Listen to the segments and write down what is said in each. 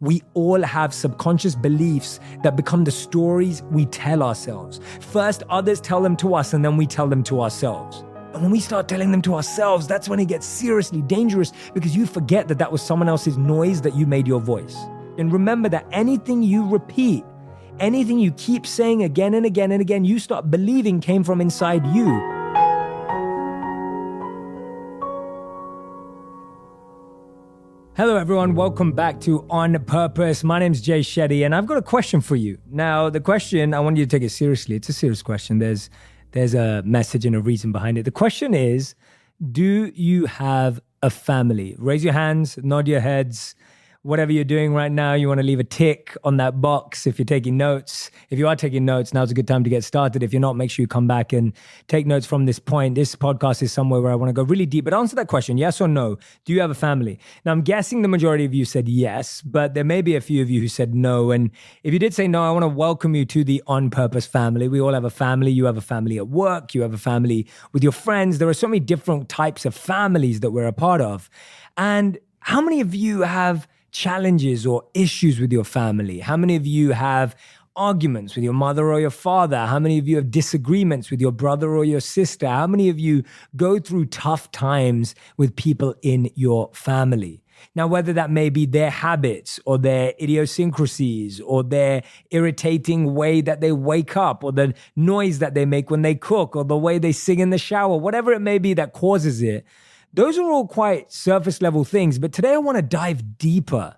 We all have subconscious beliefs that become the stories we tell ourselves. First, others tell them to us, and then we tell them to ourselves. And when we start telling them to ourselves, that's when it gets seriously dangerous, because you forget that that was someone else's noise that you made your voice. And remember that anything you repeat, anything you keep saying again and again and again, you start believing came from inside you. Hello everyone, welcome back to On Purpose. My name's Jay Shetty and I've got a question for you. Now the question, I want you to take it seriously. It's a serious question. There's a message and a reason behind it. The question is, do you have a family? Raise your hands, nod your heads. Whatever you're doing right now, you want to leave a tick on that box if you're taking notes. If you are taking notes, now's a good time to get started. If you're not, make sure you come back and take notes from this point. This podcast is somewhere where I want to go really deep. But answer that question, yes or no. Do you have a family? Now, I'm guessing the majority of you said yes, but there may be a few of you who said no. And if you did say no, I want to welcome you to the On Purpose family. We all have a family. You have a family at work. You have a family with your friends. There are so many different types of families that we're a part of. And how many of you have challenges or issues with your family? How many of you have arguments with your mother or your father? How many of you have disagreements with your brother or your sister? How many of you go through tough times with people in your family? Now, whether that may be their habits or their idiosyncrasies or their irritating way that they wake up or the noise that they make when they cook or the way they sing in the shower, whatever it may be that causes it, those are all quite surface level things. But today I want to dive deeper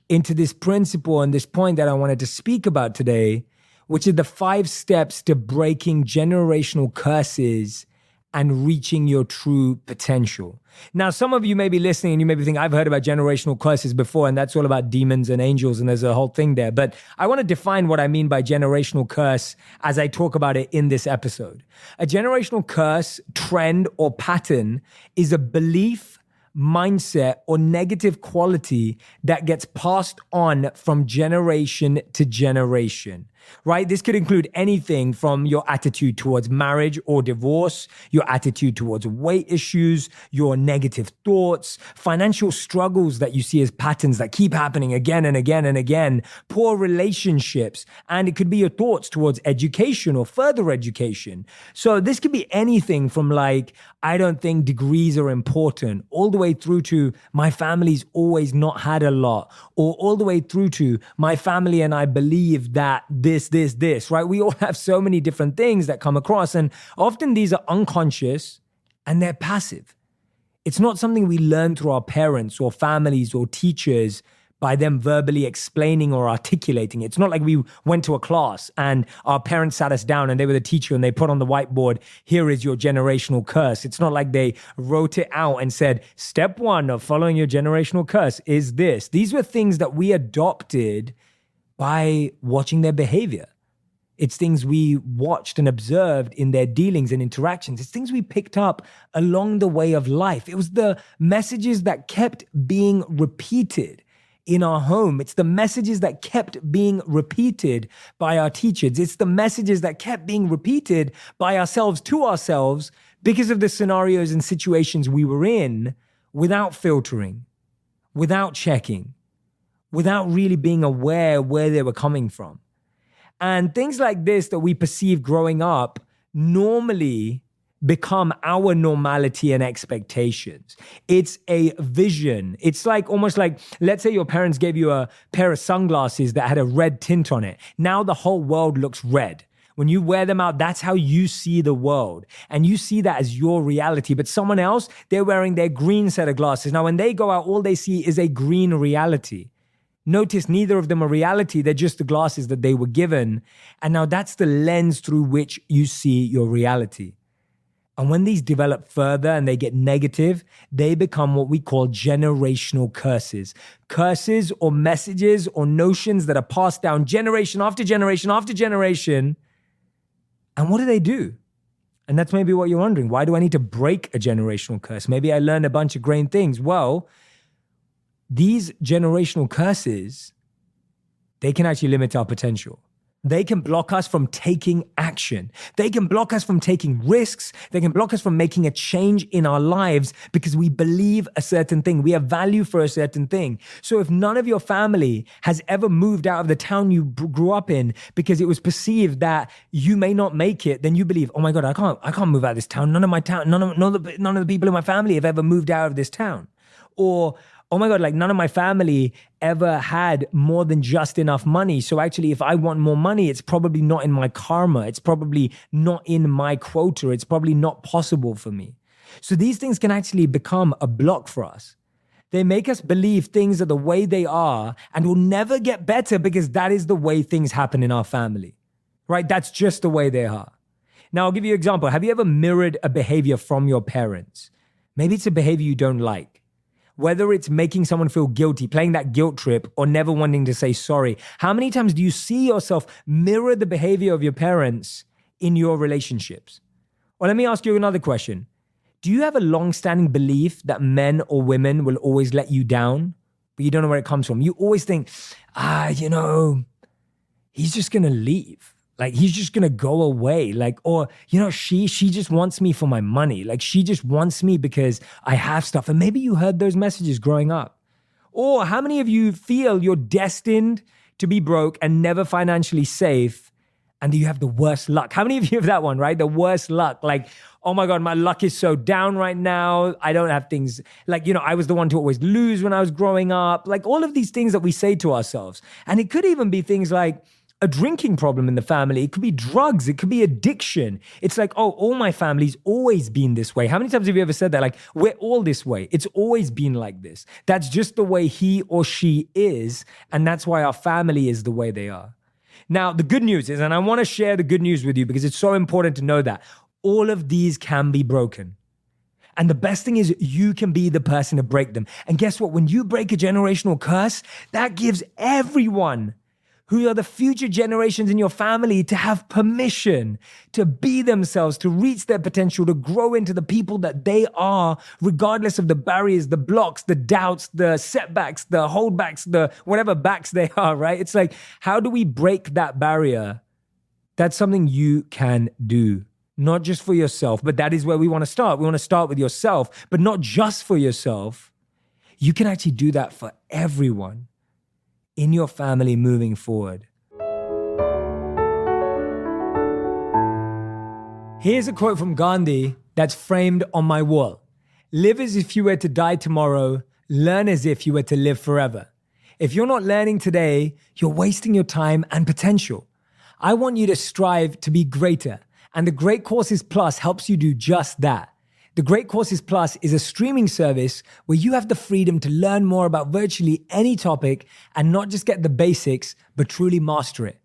into this principle and this point that I wanted to speak about today, which is the 5 steps to breaking generational curses and reaching your true potential. Now, some of you may be listening and you may be thinking, I've heard about generational curses before, and that's all about demons and angels, and there's a whole thing there. But I want to define what I mean by generational curse as I talk about it in this episode. A generational curse, trend, or pattern is a belief, mindset, or negative quality that gets passed on from generation to generation, right? This could include anything from your attitude towards marriage or divorce, your attitude towards weight issues, your negative thoughts, financial struggles that you see as patterns that keep happening again and again and again, poor relationships, and it could be your thoughts towards education or further education. So this could be anything from like, I don't think degrees are important, all the way through to my family's always not had a lot, or all the way through to my family and I believe that this, right? We all have so many different things that come across, and often these are unconscious and they're passive. It's not something we learn through our parents or families or teachers by them verbally explaining or articulating. It's not like we went to a class and our parents sat us down and they were the teacher and they put on the whiteboard, here is your generational curse. It's not like they wrote it out and said, step 1 of following your generational curse is this. These were things that we adopted by watching their behavior. It's things we watched and observed in their dealings and interactions. It's things we picked up along the way of life. It was the messages that kept being repeated in our home. It's the messages that kept being repeated by our teachers. It's the messages that kept being repeated by ourselves to ourselves because of the scenarios and situations we were in without filtering, without checking, without really being aware where they were coming from. And things like this that we perceive growing up normally become our normality and expectations. It's a vision. It's like almost like, let's say your parents gave you a pair of sunglasses that had a red tint on it. Now the whole world looks red. When you wear them out, that's how you see the world. And you see that as your reality. But someone else, they're wearing their green set of glasses. Now, when they go out, all they see is a green reality. Notice neither of them are reality. They're just the glasses that they were given. And now that's the lens through which you see your reality. And when these develop further and they get negative, they become what we call generational curses. Curses or messages or notions that are passed down generation after generation after generation. And what do? And that's maybe what you're wondering. Why do I need to break a generational curse? Maybe I learned a bunch of great things. Well, these generational curses, they can actually limit our potential. they can block us from taking action. They can block us from taking risks. They can block us from making a change in our lives because we believe a certain thing. We have value for a certain thing. So if none of your family has ever moved out of the town you grew up in because it was perceived that you may not make it, then you believe, oh my God, I can't move out of this town. None of the people in my family have ever moved out of this town. Or, oh my God, like none of my family ever had more than just enough money. So actually, if I want more money, it's probably not in my karma. It's probably not in my quota. It's probably not possible for me. So these things can actually become a block for us. They make us believe things are the way they are and will never get better because that is the way things happen in our family, right? That's just the way they are. Now, I'll give you an example. Have you ever mirrored a behavior from your parents? Maybe it's a behavior you don't like. Whether it's making someone feel guilty, playing that guilt trip, or never wanting to say sorry. How many times do you see yourself mirror the behavior of your parents in your relationships? Or let me ask you another question. Do you have a long-standing belief that men or women will always let you down, but you don't know where it comes from? You always think, he's just going to leave. Like, he's just going to go away. Like, or, she just wants me for my money. Like, she just wants me because I have stuff. And maybe you heard those messages growing up. Or how many of you feel you're destined to be broke and never financially safe, and you have the worst luck? How many of you have that one, right? The worst luck. Like, oh my God, my luck is so down right now. I don't have things like, I was the one to always lose when I was growing up. Like all of these things that we say to ourselves. And it could even be things like, a drinking problem in the family. It could be drugs. It could be addiction. It's like, oh, all my family's always been this way. How many times have you ever said that? Like, we're all this way. It's always been like this. That's just the way he or she is. And that's why our family is the way they are. Now, the good news is, and I want to share the good news with you because it's so important to know that all of these can be broken. And the best thing is you can be the person to break them. And guess what? When you break a generational curse, that gives everyone who are the future generations in your family to have permission to be themselves, to reach their potential, to grow into the people that they are, regardless of the barriers, the blocks, the doubts, the setbacks, the holdbacks, the whatever backs they are, right? It's like, how do we break that barrier? That's something you can do, not just for yourself, but that is where we want to start. We want to start with yourself, but not just for yourself. You can actually do that for everyone in your family moving forward. Here's a quote from Gandhi that's framed on my wall. Live as if you were to die tomorrow. Learn as if you were to live forever. If you're not learning today, you're wasting your time and potential. I want you to strive to be greater. And the Great Courses Plus helps you do just that. The Great Courses Plus is a streaming service where you have the freedom to learn more about virtually any topic and not just get the basics, but truly master it.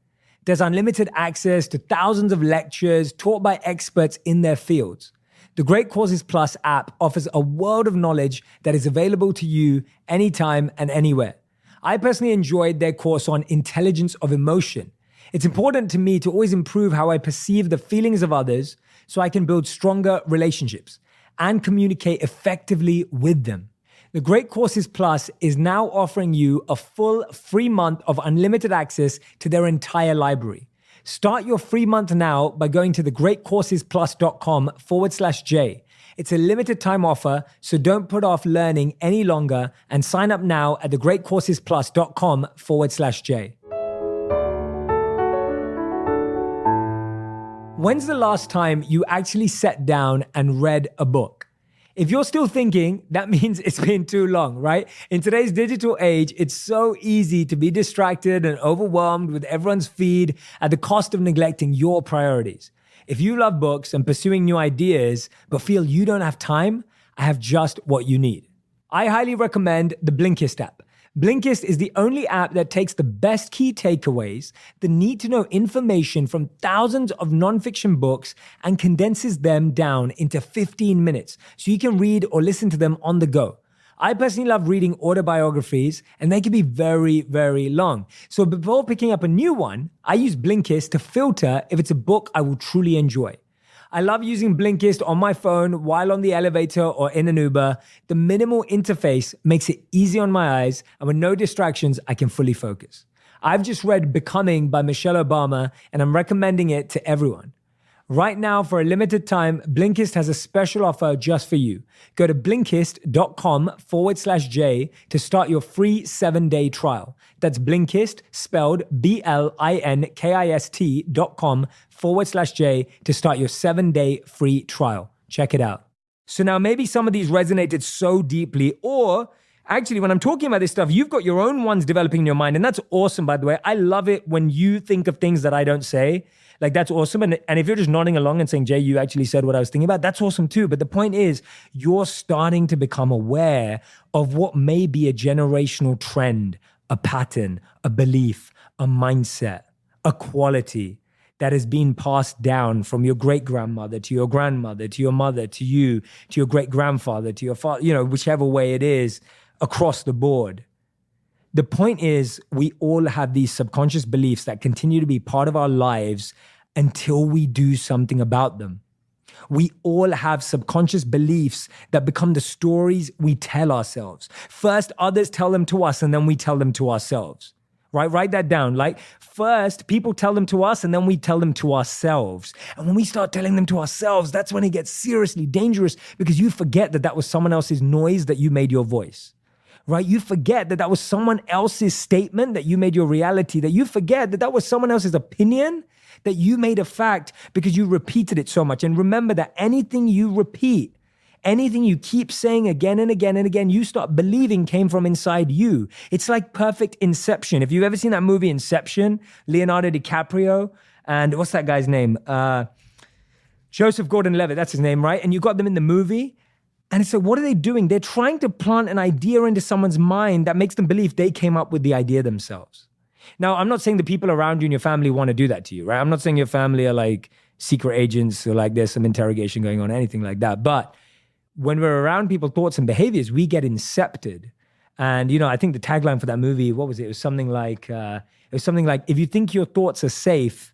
There's unlimited access to thousands of lectures taught by experts in their fields. The Great Courses Plus app offers a world of knowledge that is available to you anytime and anywhere. I personally enjoyed their course on intelligence of emotion. It's important to me to always improve how I perceive the feelings of others so I can build stronger relationships and communicate effectively with them. The Great Courses Plus is now offering you a full free month of unlimited access to their entire library. Start your free month now by going to thegreatcoursesplus.com/J. It's a limited time offer, so don't put off learning any longer and sign up now at thegreatcoursesplus.com/J. When's the last time you actually sat down and read a book? If you're still thinking, that means it's been too long, right? In today's digital age, it's so easy to be distracted and overwhelmed with everyone's feed at the cost of neglecting your priorities. If you love books and pursuing new ideas, but feel you don't have time, I have just what you need. I highly recommend the Blinkist app. Blinkist is the only app that takes the best key takeaways, the need-to-know information from thousands of nonfiction books, and condenses them down into 15 minutes so you can read or listen to them on the go. I personally love reading autobiographies, and they can be very, very long. So before picking up a new one, I use Blinkist to filter if it's a book I will truly enjoy. I love using Blinkist on my phone while on the elevator or in an Uber. The minimal interface makes it easy on my eyes, and with no distractions, I can fully focus. I've just read Becoming by Michelle Obama, and I'm recommending it to everyone. Right now, for a limited time, Blinkist has a special offer just for you. Go to Blinkist.com/J to start your free 7-day trial. That's Blinkist, spelled BLINKIST.com/J to start your 7-day free trial. Check it out. So now maybe some of these resonated so deeply, or actually, when I'm talking about this stuff, you've got your own ones developing in your mind. And that's awesome, by the way. I love it when you think of things that I don't say. Like, that's awesome. And if you're just nodding along and saying, Jay, you actually said what I was thinking about, that's awesome too. But the point is, you're starting to become aware of what may be a generational trend, a pattern, a belief, a mindset, a quality that has been passed down from your great-grandmother to your grandmother, to your mother, to you, to your great-grandfather, to your father, whichever way it is, across the board. The point is, we all have these subconscious beliefs that continue to be part of our lives until we do something about them. We all have subconscious beliefs that become the stories we tell ourselves. First, others tell them to us, and then we tell them to ourselves. Right? Write that down. Like, first, people tell them to us, and then we tell them to ourselves. And when we start telling them to ourselves, that's when it gets seriously dangerous, because you forget that that was someone else's noise that you made your voice. Right? You forget that that was someone else's statement that you made your reality, that you forget that that was someone else's opinion that you made a fact because you repeated it so much. And remember that anything you repeat, anything you keep saying again and again and again, you start believing came from inside you. It's like perfect Inception. If you've ever seen that movie Inception, Leonardo DiCaprio, and what's that guy's name? Joseph Gordon-Levitt, that's his name, right? And you got them in the movie. And so what are they doing? They're trying to plant an idea into someone's mind that makes them believe they came up with the idea themselves. Now, I'm not saying the people around you and your family want to do that to you, right? I'm not saying your family are like secret agents or like there's some interrogation going on, anything like that. But when we're around people's thoughts and behaviors, we get incepted. And, I think the tagline for that movie, what was it? It was something like, if you think your thoughts are safe,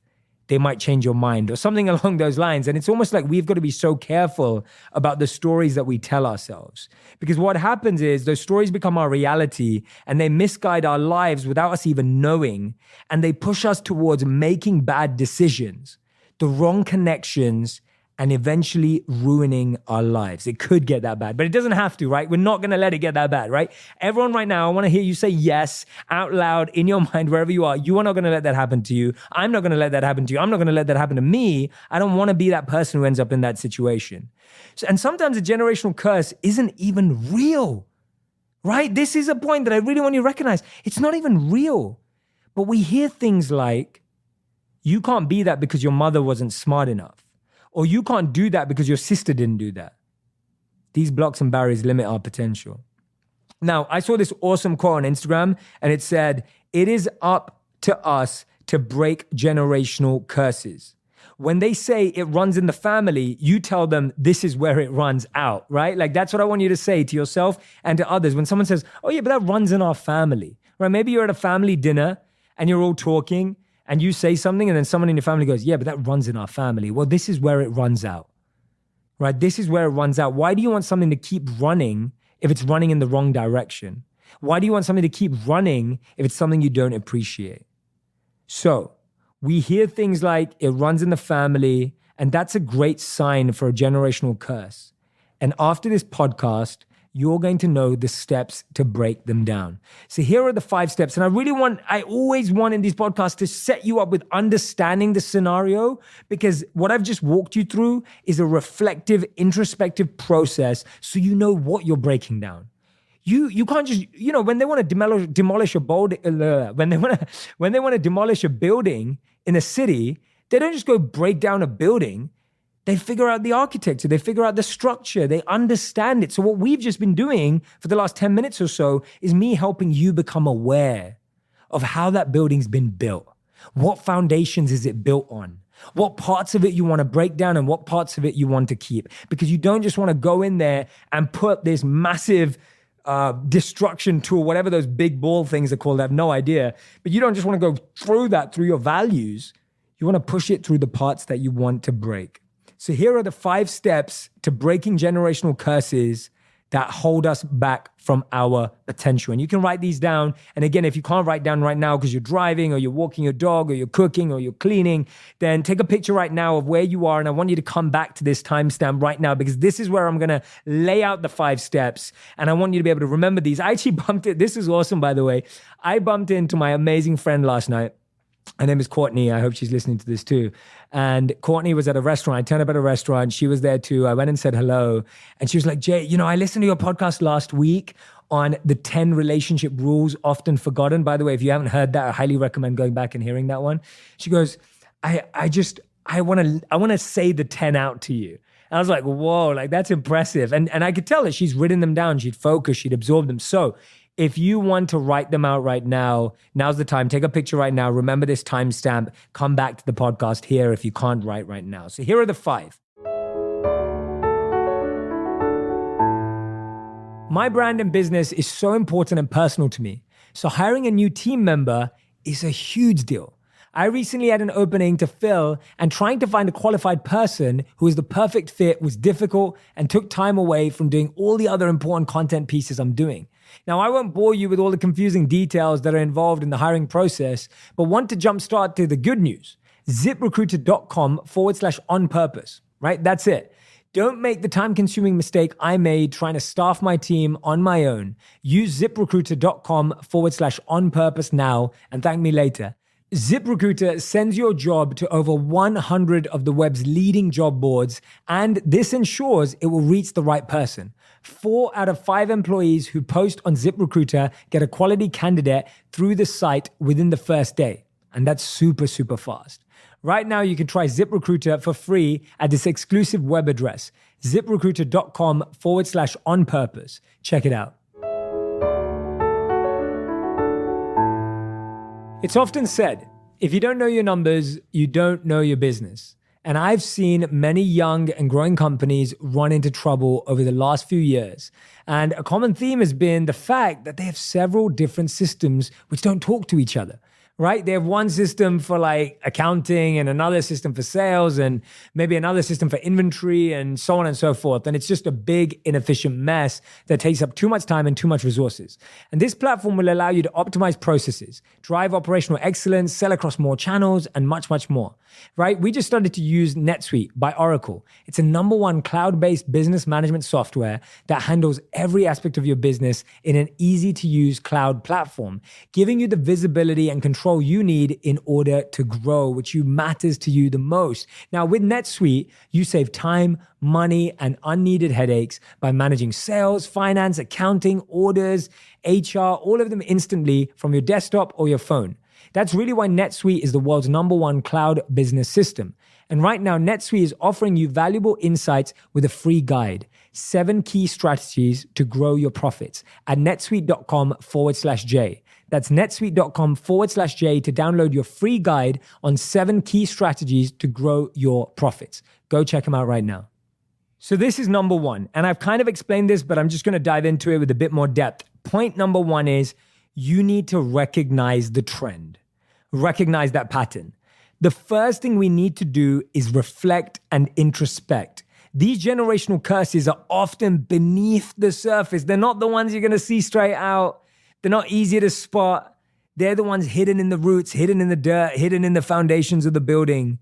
they might change your mind, or something along those lines. And it's almost like we've got to be so careful about the stories that we tell ourselves. Because what happens is those stories become our reality, and they misguide our lives without us even knowing. And they push us towards making bad decisions, the wrong connections, and eventually ruining our lives. It could get that bad, but it doesn't have to, right? We're not going to let it get that bad, right? Everyone right now, I want to hear you say yes out loud in your mind, wherever you are. You are not going to let that happen to you. I'm not going to let that happen to you. I'm not going to let that happen to me. I don't want to be that person who ends up in that situation. And sometimes a generational curse isn't even real, right? This is a point that I really want you to recognize. It's not even real. But we hear things like, you can't be that because your mother wasn't smart enough. Or you can't do that because your sister didn't do that. These blocks and barriers limit our potential. Now, I saw this awesome quote on Instagram, and it said, "It is up to us to break generational curses." When they say it runs in the family, you tell them this is where it runs out, right? Like, that's what I want you to say to yourself and to others. When someone says, oh yeah, but that runs in our family, right? Maybe you're at a family dinner and you're all talking, and you say something, and then someone in your family goes, yeah, but that runs in our family. Well, this is where it runs out, right? This is where it runs out. Why do you want something to keep running if it's running in the wrong direction? Why do you want something to keep running if it's something you don't appreciate? So we hear things like it runs in the family, and that's a great sign for a generational curse. And after this podcast, you're going to know the steps to break them down. So here are the 5 steps. And I always want in these podcasts to set you up with understanding the scenario, because what I've just walked you through is a reflective, introspective process so you know what you're breaking down. You can't just, when they want to demolish a building in a city, they don't just go break down a building. They figure out the architecture, they figure out the structure, they understand it. So what we've just been doing for the last 10 minutes or so is me helping you become aware of how that building's been built. What foundations is it built on? What parts of it you want to break down and what parts of it you want to keep? Because you don't just want to go in there and put this massive destruction tool, whatever those big ball things are called, I have no idea. But you don't just want to go through that through your values. You want to push it through the parts that you want to break. So here are the 5 steps to breaking generational curses that hold us back from our potential. And you can write these down. And again, if you can't write down right now because you're driving or you're walking your dog or you're cooking or you're cleaning, then take a picture right now of where you are. And I want you to come back to this timestamp right now, because this is where I'm going to lay out the 5 steps. And I want you to be able to remember these. I actually bumped it. This is awesome, by the way. I bumped into my amazing friend last night. Her name is Courtney. I hope she's listening to this too. And Courtney was at a restaurant. I turned up at a restaurant. She was there too. I went and said hello. And she was like, Jay, I listened to your podcast last week on the 10 relationship rules often forgotten. By the way, if you haven't heard that, I highly recommend going back and hearing that one. She goes, I want to say the 10 out to you. And I was like, whoa, like that's impressive. And I could tell that she's written them down. She'd focused, she'd absorbed them. So if you want to write them out right now, now's the time. Take a picture right now. Remember this timestamp. Come back to the podcast here if you can't write right now. So here are the 5. My brand and business is so important and personal to me. So hiring a new team member is a huge deal. I recently had an opening to fill, and trying to find a qualified person who is the perfect fit was difficult and took time away from doing all the other important content pieces I'm doing. Now, I won't bore you with all the confusing details that are involved in the hiring process, but want to jumpstart to the good news. ZipRecruiter.com/on purpose, right? That's it. Don't make the time-consuming mistake I made trying to staff my team on my own. Use ZipRecruiter.com/on purpose now and thank me later. ZipRecruiter sends your job to over 100 of the web's leading job boards, and this ensures it will reach the right person. 4 out of 5 employees who post on ZipRecruiter get a quality candidate through the site within the first day. And that's super, super fast. Right now, you can try ZipRecruiter for free at this exclusive web address, ZipRecruiter.com/on purpose. Check it out. It's often said, if you don't know your numbers, you don't know your business. And I've seen many young and growing companies run into trouble over the last few years. And a common theme has been the fact that they have several different systems which don't talk to each other. Right? They have one system for like accounting and another system for sales and maybe another system for inventory and so on and so forth. And it's just a big inefficient mess that takes up too much time and too much resources. And this platform will allow you to optimize processes, drive operational excellence, sell across more channels, and much, much more. Right? We just started to use NetSuite by Oracle. It's a #1 cloud-based business management software that handles every aspect of your business in an easy-to-use cloud platform, giving you the visibility and control you need in order to grow, which matters to you the most. Now, with NetSuite, you save time, money, and unneeded headaches by managing sales, finance, accounting, orders, HR, all of them instantly from your desktop or your phone. That's really why NetSuite is the world's #1 cloud business system. And right now, NetSuite is offering you valuable insights with a free guide, 7 key strategies to grow your profits at netsuite.com/J. That's netsuite.com/J to download your free guide on 7 key strategies to grow your profits. Go check them out right now. So this is number 1. And I've kind of explained this, but I'm just going to dive into it with a bit more depth. Point number 1 is you need to recognize the trend. Recognize that pattern. The first thing we need to do is reflect and introspect. These generational curses are often beneath the surface. They're not the ones you're going to see straight out. They're not easy to spot. They're the ones hidden in the roots, hidden in the dirt, hidden in the foundations of the building.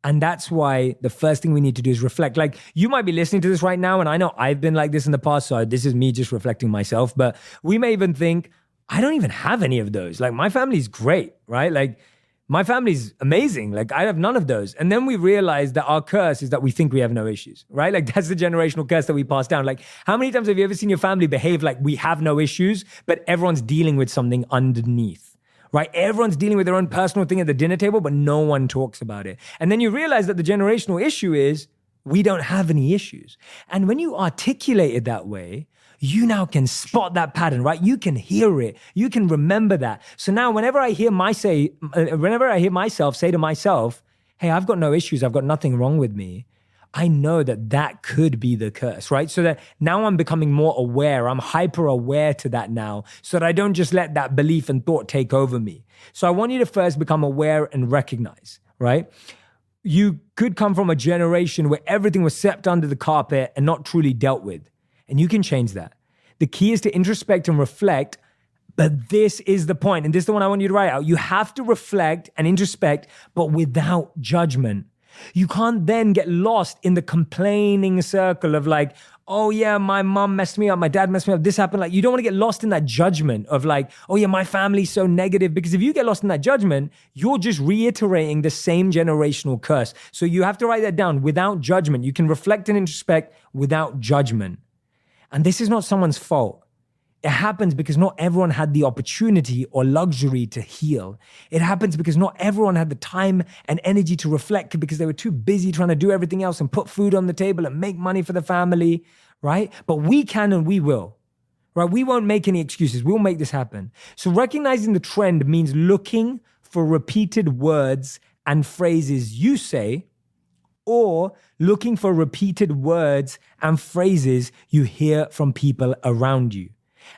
And that's why the first thing we need to do is reflect. Like, you might be listening to this right now, and I know I've been like this in the past, so this is me just reflecting myself. But we may even think, I don't even have any of those. Like, my family's great, right? Like, my family's amazing. Like, I have none of those. And then we realize that our curse is that we think we have no issues, right? Like, that's the generational curse that we pass down. Like, how many times have you ever seen your family behave like we have no issues, but everyone's dealing with something underneath, right? Everyone's dealing with their own personal thing at the dinner table, but no one talks about it. And then you realize that the generational issue is we don't have any issues. And when you articulate it that way, you now can spot that pattern, right? You can hear it. You can remember that. So now whenever I hear myself say to myself, hey, I've got no issues, I've got nothing wrong with me, I know that that could be the curse, right? So that now I'm becoming more aware. I'm hyper aware to that now, so that I don't just let that belief and thought take over me. So I want you to first become aware and recognize, right? You could come from a generation where everything was swept under the carpet and not truly dealt with. And you can change that. The key is to introspect and reflect, but this is the point. And this is the one I want you to write out. You have to reflect and introspect, but without judgment. You can't then get lost in the complaining circle of like, oh yeah, my mom messed me up, my dad messed me up, this happened. Like, you don't want to get lost in that judgment of like, oh yeah, my family's so negative. Because if you get lost in that judgment, you're just reiterating the same generational curse. So you have to write that down without judgment. You can reflect and introspect without judgment. And this is not someone's fault. It happens because not everyone had the opportunity or luxury to heal. It happens because not everyone had the time and energy to reflect because they were too busy trying to do everything else and put food on the table and make money for the family, right? But we can and we will, right? We won't make any excuses. We'll make this happen. So recognizing the trend means looking for repeated words and phrases you say, or looking for repeated words and phrases you hear from people around you.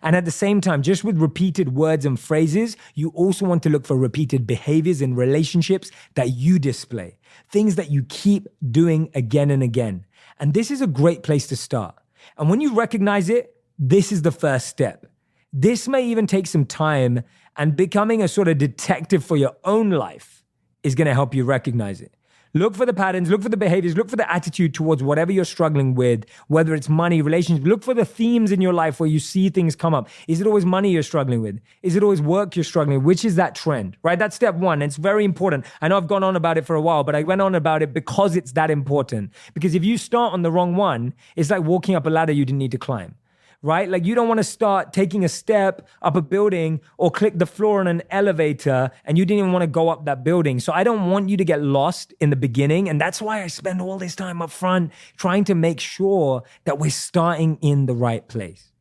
And at the same time, just with repeated words and phrases, you also want to look for repeated behaviors in relationships that you display, things that you keep doing again and again. And this is a great place to start. And when you recognize it, this is the first step. This may even take some time, and becoming a sort of detective for your own life is going to help you recognize it. Look for the patterns, look for the behaviors, look for the attitude towards whatever you're struggling with, whether it's money, relationships. Look for the themes in your life where you see things come up. Is it always money you're struggling with? Is it always work you're struggling with? Which is that trend, right? That's step one. It's very important. I know I've gone on about it for a while, but I went on about it because it's that important. Because if you start on the wrong one, it's like walking up a ladder you didn't need to climb. Right? Like, you don't want to start taking a step up a building or click the floor on an elevator and you didn't even want to go up that building. So I don't want you to get lost in the beginning. And that's why I spend all this time up front trying to make sure that we're starting in the right place.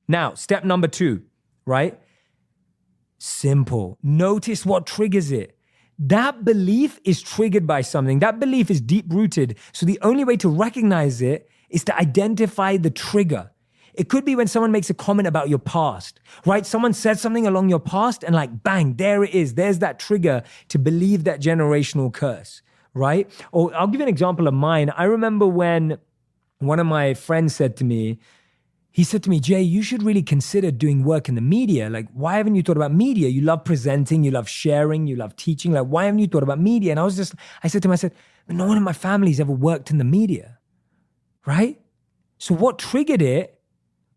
Now, step number 2, right? Simple. Notice what triggers it. That belief is triggered by something. That belief is deep rooted. So the only way to recognize it is to identify the trigger. It could be when someone makes a comment about your past, right? Someone says something along your past and like, bang, there it is. There's that trigger to believe that generational curse, right? Or I'll give you an example of mine. I remember when one of my friends said to me, Jay, you should really consider doing work in the media. Like, why haven't you thought about media? You love presenting, you love sharing, you love teaching. Like, why haven't you thought about media? And I said to him, but no one in my family's ever worked in the media, right? So what triggered it?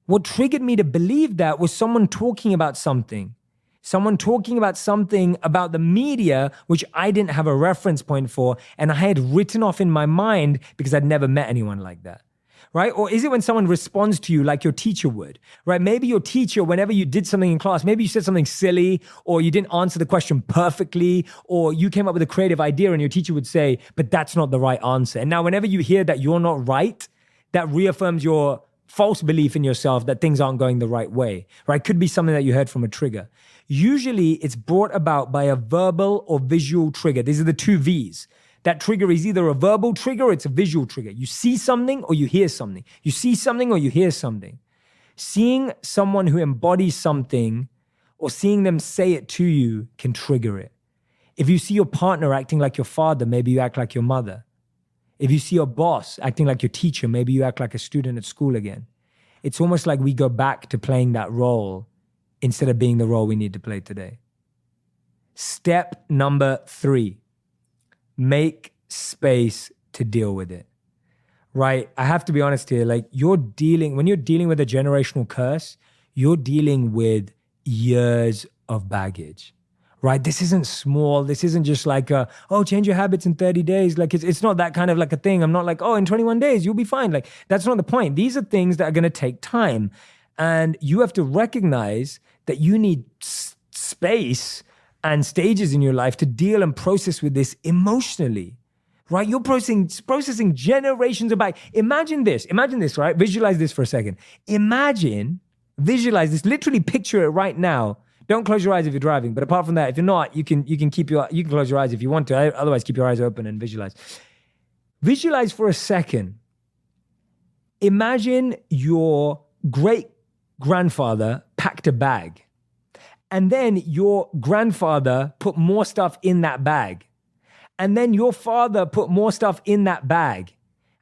What triggered me to believe that was someone talking about something about the media, which I didn't have a reference point for, and I had written off in my mind because I'd never met anyone like that, right? Or is it when someone responds to you like your teacher would, right? Maybe your teacher, whenever you did something in class, maybe you said something silly, or you didn't answer the question perfectly, or you came up with a creative idea and your teacher would say, but that's not the right answer. And now whenever you hear that you're not right, that reaffirms your false belief in yourself that things aren't going the right way, right? Could be something that you heard from a trigger. Usually it's brought about by a verbal or visual trigger. These are the 2 V's. That trigger is either a verbal trigger or it's a visual trigger. You see something or you hear something. You see something or you hear something. Seeing someone who embodies something or seeing them say it to you can trigger it. If you see your partner acting like your father, maybe you act like your mother. If you see your boss acting like your teacher, maybe you act like a student at school again. It's almost like we go back to playing that role instead of being the role we need to play today. Step number 3, make space to deal with it, right? I have to be honest here. Like, when you're dealing with a generational curse, you're dealing with years of baggage. Right? This isn't small. This isn't just like, change your habits in 30 days. Like, it's not that kind of like a thing. I'm not like, in 21 days, you'll be fine. Like, that's not the point. These are things that are going to take time. And you have to recognize that you need space and stages in your life to deal and process with this emotionally, right? You're processing generations of back. Imagine this, right? Visualize this for a second. Visualize this, literally picture it right now. Don't close your eyes if you're driving. But apart from that, if you're not, you can close your eyes if you want to. Otherwise, keep your eyes open and visualize. Visualize for a second. Imagine your great-grandfather packed a bag. And then your grandfather put more stuff in that bag. And then your father put more stuff in that bag.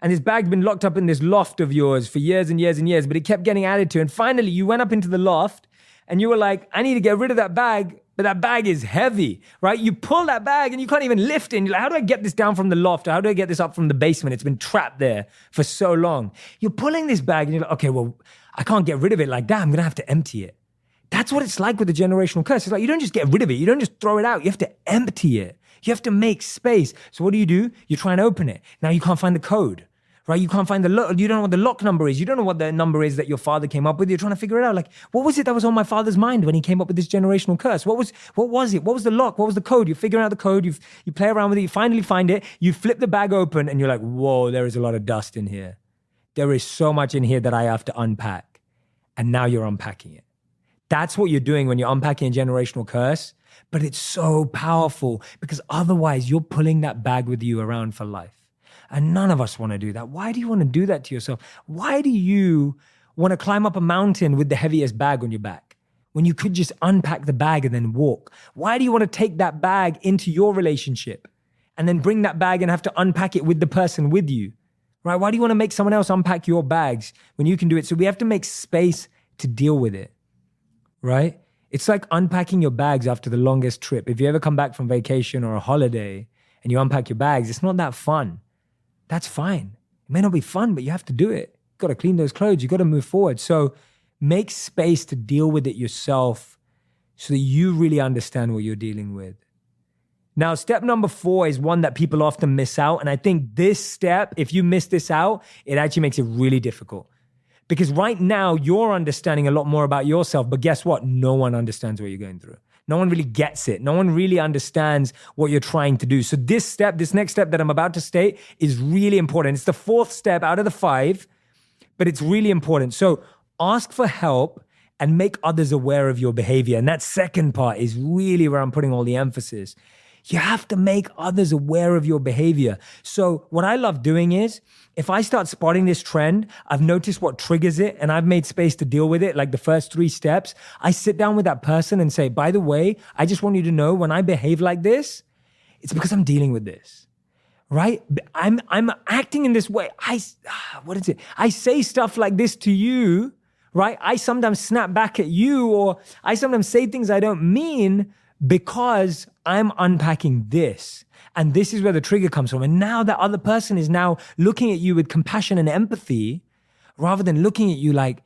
And this bag's been locked up in this loft of yours for years and years and years, but it kept getting added to. And finally, you went up into the loft and you were like, I need to get rid of that bag, but that bag is heavy, right? You pull that bag and you can't even lift it. And you're like, how do I get this down from the loft? Or how do I get this up from the basement? It's been trapped there for so long. You're pulling this bag and you're like, okay, well, I can't get rid of it like that. I'm going to have to empty it. That's what it's like with the generational curse. It's like, you don't just get rid of it. You don't just throw it out. You have to empty it. You have to make space. So what do? You try and open it. Now you can't find the code, right? You can't find the lock. You don't know what the lock number is. You don't know what the number is that your father came up with. You're trying to figure it out. Like, what was it that was on my father's mind when he came up with this generational curse? What was it? What was the lock? What was the code? You're figuring out the code. You play around with it. You finally find it. You flip the bag open and you're like, whoa, there is a lot of dust in here. There is so much in here that I have to unpack. And now you're unpacking it. That's what you're doing when you're unpacking a generational curse. But it's so powerful because otherwise you're pulling that bag with you around for life. And none of us want to do that. Why do you want to do that to yourself? Why do you want to climb up a mountain with the heaviest bag on your back when you could just unpack the bag and then walk? Why do you want to take that bag into your relationship and then bring that bag and have to unpack it with the person with you? Right? Why do you want to make someone else unpack your bags when you can do it? So we have to make space to deal with it, right? It's like unpacking your bags after the longest trip. If you ever come back from vacation or a holiday and you unpack your bags, it's not that fun. That's fine. It may not be fun, but you have to do it. You got to clean those clothes. You got to move forward. So make space to deal with it yourself so that you really understand what you're dealing with. Now, step number 4 is one that people often miss out. And I think this step, if you miss this out, it actually makes it really difficult. Because right now, you're understanding a lot more about yourself, but guess what? No one understands what you're going through. No one really gets it. No one really understands what you're trying to do. So this next step that I'm about to state is really important. It's the 4th step out of the 5, but it's really important. So ask for help and make others aware of your behavior. And that second part is really where I'm putting all the emphasis. You have to make others aware of your behavior. So what I love doing is, if I start spotting this trend, I've noticed what triggers it and I've made space to deal with it, like the first 3 steps, I sit down with that person and say, by the way, I just want you to know when I behave like this, it's because I'm dealing with this, right? I'm acting in this way. I say stuff like this to you, right? I sometimes snap back at you, or I sometimes say things I don't mean because I'm unpacking this. And this is where the trigger comes from. And now that other person is now looking at you with compassion and empathy, rather than looking at you like,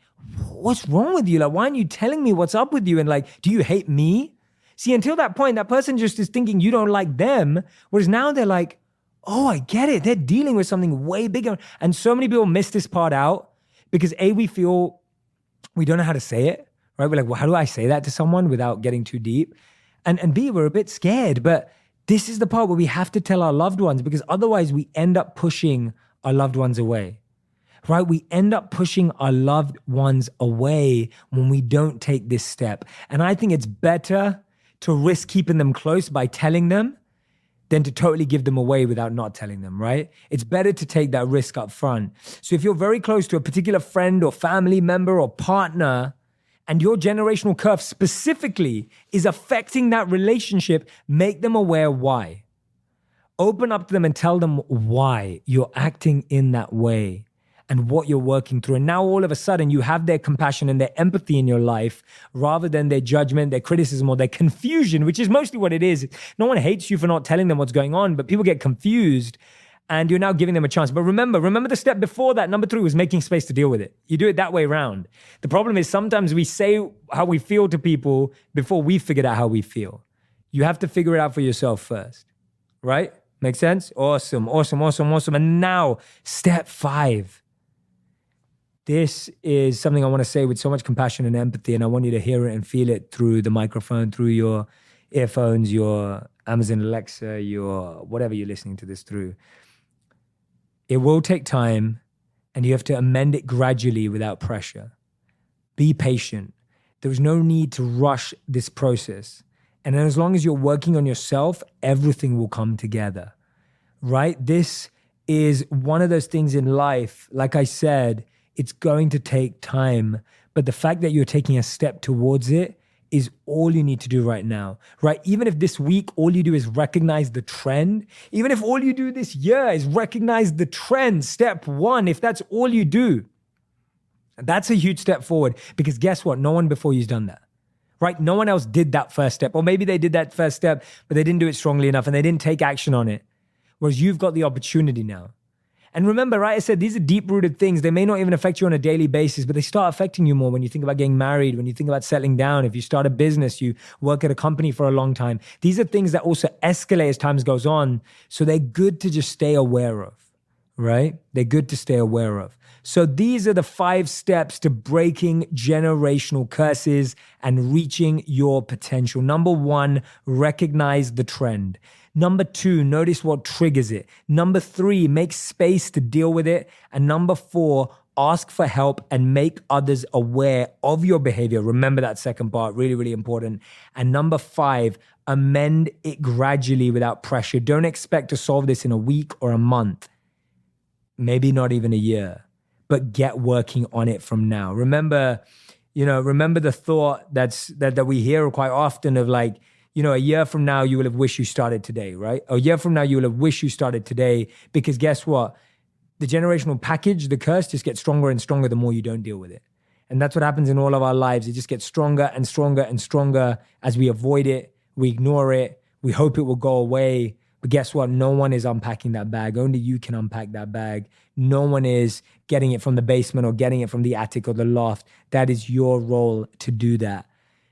what's wrong with you? Like, why aren't you telling me what's up with you? And like, do you hate me? See, until that point, that person just is thinking you don't like them. Whereas now they're like, oh, I get it. They're dealing with something way bigger. And so many people miss this part out because A, we feel we don't know how to say it, right? We're like, well, how do I say that to someone without getting too deep? And B, we're a bit scared, but this is the part where we have to tell our loved ones, because otherwise we end up pushing our loved ones away, right? We end up pushing our loved ones away when we don't take this step. And I think it's better to risk keeping them close by telling them than to totally give them away without not telling them, right? It's better to take that risk up front. So if you're very close to a particular friend or family member or partner, and your generational curve specifically is affecting that relationship, make them aware why. Open up to them and tell them why you're acting in that way and what you're working through. And now all of a sudden you have their compassion and their empathy in your life rather than their judgment, their criticism, or their confusion, which is mostly what it is. No one hates you for not telling them what's going on, but people get confused. And you're now giving them a chance. But remember the step before that, number 3, was making space to deal with it. You do it that way around. The problem is sometimes we say how we feel to people before we figured out how we feel. You have to figure it out for yourself first, right? Make sense? Awesome. And now, step 5. This is something I want to say with so much compassion and empathy, and I want you to hear it and feel it through the microphone, through your earphones, your Amazon Alexa, your whatever you're listening to this through. It will take time, and you have to amend it gradually without pressure. Be patient. There is no need to rush this process. And as long as you're working on yourself, everything will come together, right? This is one of those things in life, like I said, it's going to take time. But the fact that you're taking a step towards it is all you need to do right now, right? Even if this week, all you do is recognize the trend, even if all you do this year is recognize the trend, step one, if that's all you do, that's a huge step forward, because guess what? No one before you's done that, right? No one else did that first step, or maybe they did that first step, but they didn't do it strongly enough and they didn't take action on it. Whereas you've got the opportunity now. And remember, right, I said these are deep-rooted things. They may not even affect you on a daily basis, but they start affecting you more when you think about getting married, when you think about settling down, if you start a business, you work at a company for a long time. These are things that also escalate as time goes on. So they're good to just stay aware of, right? They're good to stay aware of. So these are the 5 steps to breaking generational curses and reaching your potential. Number 1, recognize the trend. Number 2, notice what triggers it. Number 3, make space to deal with it. And number 4, ask for help and make others aware of your behavior. Remember that second part, really, really important. And number 5, amend it gradually without pressure. Don't expect to solve this in a week or a month, maybe not even a year, but get working on it from now. Remember the thought that we hear quite often of like, a year from now, you will have wished you started today, right? A year from now, you will have wished you started today, because guess what? The generational package, the curse, just gets stronger and stronger the more you don't deal with it. And that's what happens in all of our lives. It just gets stronger and stronger and stronger as we avoid it, we ignore it, we hope it will go away. But guess what? No one is unpacking that bag. Only you can unpack that bag. No one is getting it from the basement or getting it from the attic or the loft. That is your role to do that.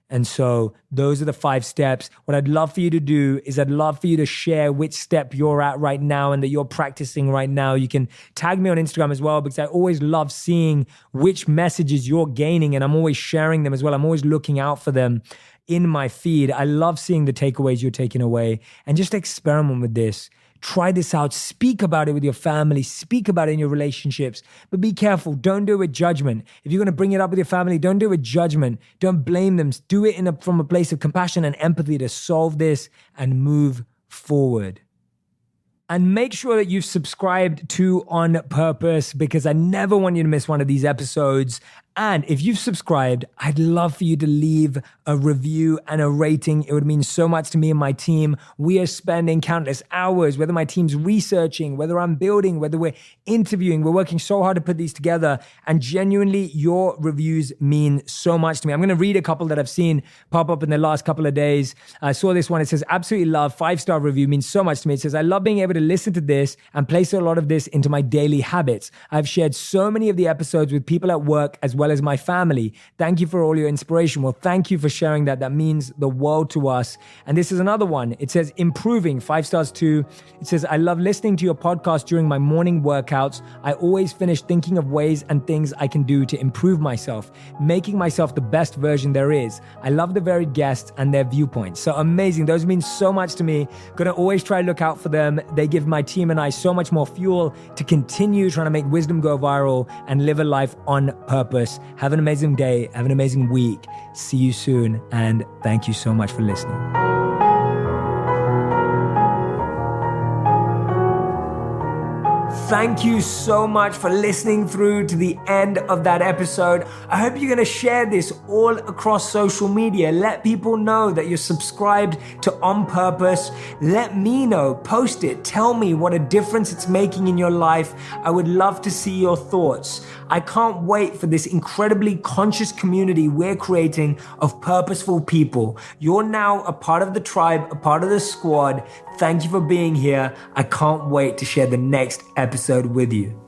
And so those are the 5 steps. What I'd love for you to do is I'd love for you to share which step you're at right now and that you're practicing right now. You can tag me on Instagram as well, because I always love seeing which messages you're gaining, and I'm always sharing them as well. I'm always looking out for them in my feed. I love seeing the takeaways you're taking away, and just experiment with this. Try this out. Speak about it with your family. Speak about it in your relationships. But be careful. Don't do it with judgment. If you're going to bring it up with your family, don't do it with judgment. Don't blame them. Do it from a place of compassion and empathy to solve this and move forward. And make sure that you've subscribed to On Purpose, because I never want you to miss one of these episodes. And if you've subscribed, I'd love for you to leave a review and a rating. It would mean so much to me and my team. We are spending countless hours, whether my team's researching, whether I'm building, whether we're interviewing. We're working so hard to put these together. And genuinely, your reviews mean so much to me. I'm going to read a couple that I've seen pop up in the last couple of days. I saw this one. It says, absolutely love, 5-star review, means so much to me. It says, I love being able to listen to this and place a lot of this into my daily habits. I've shared so many of the episodes with people at work as well as my family. Thank you for all your inspiration. Well, thank you for sharing that. That means the world to us. And this is another one. It says, improving, 5 stars too. It says, I love listening to your podcast during my morning workouts. I always finish thinking of ways and things I can do to improve myself, making myself the best version there is. I love the varied guests and their viewpoints. So amazing. Those mean so much to me. Gonna always try to look out for them. They give my team and I so much more fuel to continue trying to make wisdom go viral and live a life on purpose. Have an amazing day. Have an amazing week. See you soon. And thank you so much for listening. Thank you so much for listening through to the end of that episode. I hope you're going to share this all across social media. Let people know that you're subscribed to On Purpose. Let me know. Post it. Tell me what a difference it's making in your life. I would love to see your thoughts. I can't wait for this incredibly conscious community we're creating of purposeful people. You're now a part of the tribe, a part of the squad. Thank you for being here. I can't wait to share the next episode with you.